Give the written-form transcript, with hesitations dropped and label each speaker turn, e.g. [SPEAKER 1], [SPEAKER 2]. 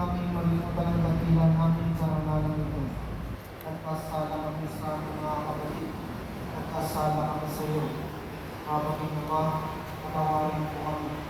[SPEAKER 1] namin malimutan ang dakilan namin karanalan ito. Nagkasala kami sa aming mga kapatid. Nagkasala kami sa iyo. Aming Ama, patawarin po kami.